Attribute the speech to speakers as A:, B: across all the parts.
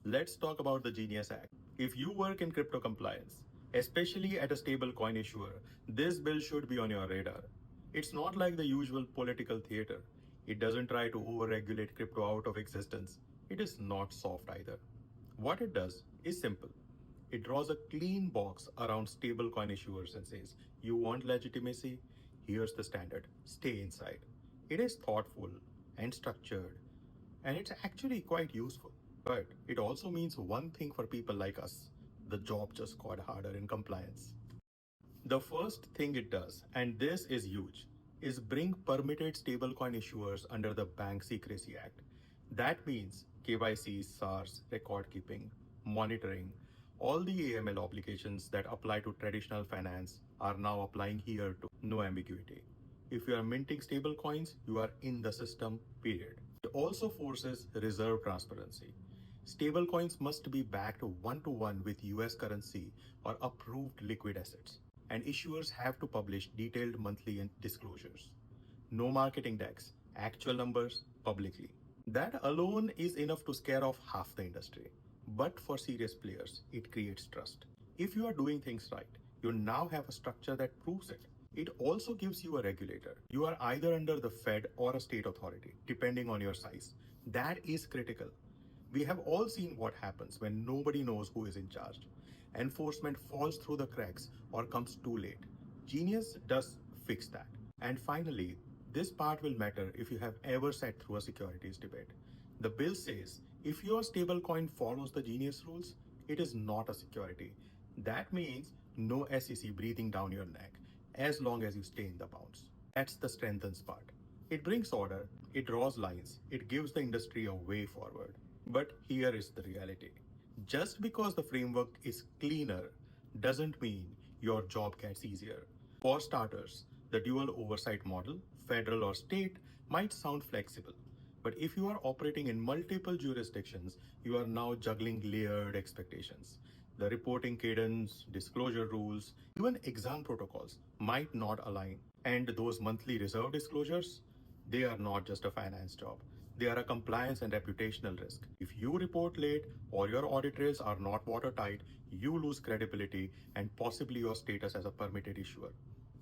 A: let's talk about the Genius Act. If you work in crypto compliance, especially at a stablecoin issuer, this bill should be on your radar. It's not like the usual political theater. It doesn't try to overregulate crypto out of existence. It is not soft either. What it does is simple. It draws a clean box around stablecoin issuers and says, you want legitimacy? Here's the standard. Stay inside. It is thoughtful and structured, and it's actually quite useful. But it also means one thing for people like us: the job just got harder in compliance. The first thing it does, and this is huge, is bring permitted stablecoin issuers under the Bank Secrecy Act. That means KYC, SARS, record keeping, monitoring, all the AML obligations that apply to traditional finance are now applying here too. No ambiguity. If you are minting stablecoins, you are in the system, period. It also forces reserve transparency. Stablecoins must be backed one-to-one with US currency or approved liquid assets, and issuers have to publish detailed monthly disclosures. No marketing decks, actual numbers publicly. That alone is enough to scare off half the industry. But for serious players, it creates trust. If you are doing things right, you now have a structure that proves it. It also gives you a regulator. You are either under the Fed or a state authority, depending on your size. That is critical. We have all seen what happens when nobody knows who is in charge. Enforcement falls through the cracks or comes too late. Genius does fix that. And finally, this part will matter if you have ever sat through a securities debate. The bill says if your stablecoin follows the Genius rules, it is not a security. That means no SEC breathing down your neck as long as you stay in the bounds. That's the strengthens part. It brings order, it draws lines, it gives the industry a way forward. But here is the reality. Just because the framework is cleaner doesn't mean your job gets easier. For starters, the dual oversight model, federal or state, might sound flexible. But if you are operating in multiple jurisdictions, you are now juggling layered expectations. The reporting cadence, disclosure rules, even exam protocols might not align. And those monthly reserve disclosures, they are not just a finance job. They are a compliance and reputational risk. If you report late or your audit trails are not watertight, you lose credibility and possibly your status as a permitted issuer.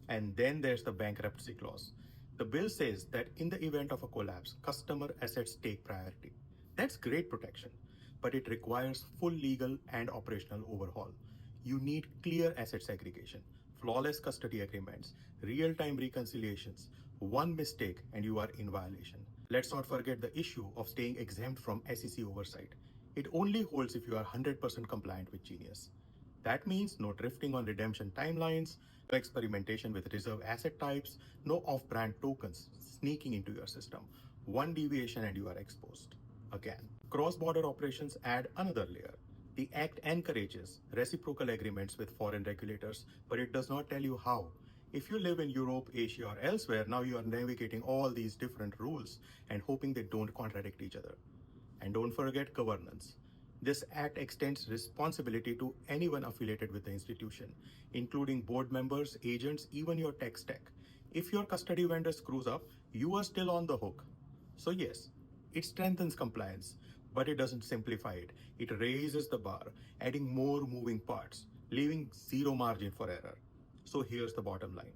A: And then there's the bankruptcy clause. The bill says that in the event of a collapse, customer assets take priority. That's great protection, but it requires full legal and operational overhaul. You need clear asset segregation, flawless custody agreements, real-time reconciliations. One mistake and you are in violation. Let's not forget the issue of staying exempt from SEC oversight. It only holds if you are 100% compliant with Genius. That means no drifting on redemption timelines, no experimentation with reserve asset types, no off-brand tokens sneaking into your system. One deviation and you are exposed. Again, cross-border operations add another layer. The Act encourages reciprocal agreements with foreign regulators, but it does not tell you how. If you live in Europe, Asia, or elsewhere, now you are navigating all these different rules and hoping they don't contradict each other. And don't forget governance. This act extends responsibility to anyone affiliated with the institution, including board members, agents, even your tech stack. If your custody vendor screws up, you are still on the hook. So yes, it strengthens compliance, but it doesn't simplify it. It raises the bar, adding more moving parts, leaving zero margin for error. So here's the bottom line.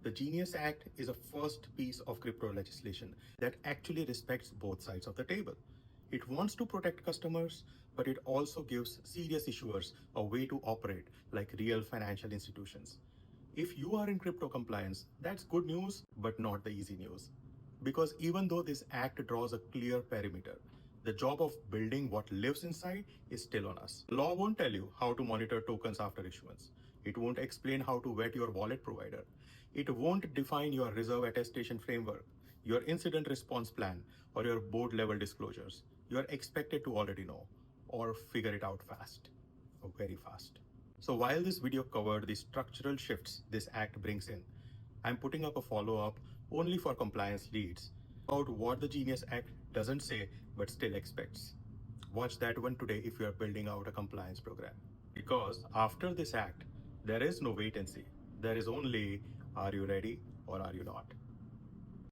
A: The Genius Act is a first piece of crypto legislation that actually respects both sides of the table. It wants to protect customers, but it also gives serious issuers a way to operate like real financial institutions. If you are in crypto compliance, that's good news, but not the easy news. Because even though this act draws a clear perimeter, the job of building what lives inside is still on us. Law won't tell you how to monitor tokens after issuance. It won't explain how to vet your wallet provider. It won't define your reserve attestation framework, your incident response plan, or your board level disclosures. You are expected to already know or figure it out fast, or very fast. So while this video covered the structural shifts this act brings in, I'm putting up a follow-up only for compliance leads about what the Genius Act doesn't say but still expects. Watch that one today if you are building out a compliance program. Because after this act, there is no wait and see. There is only, are you ready or are you not?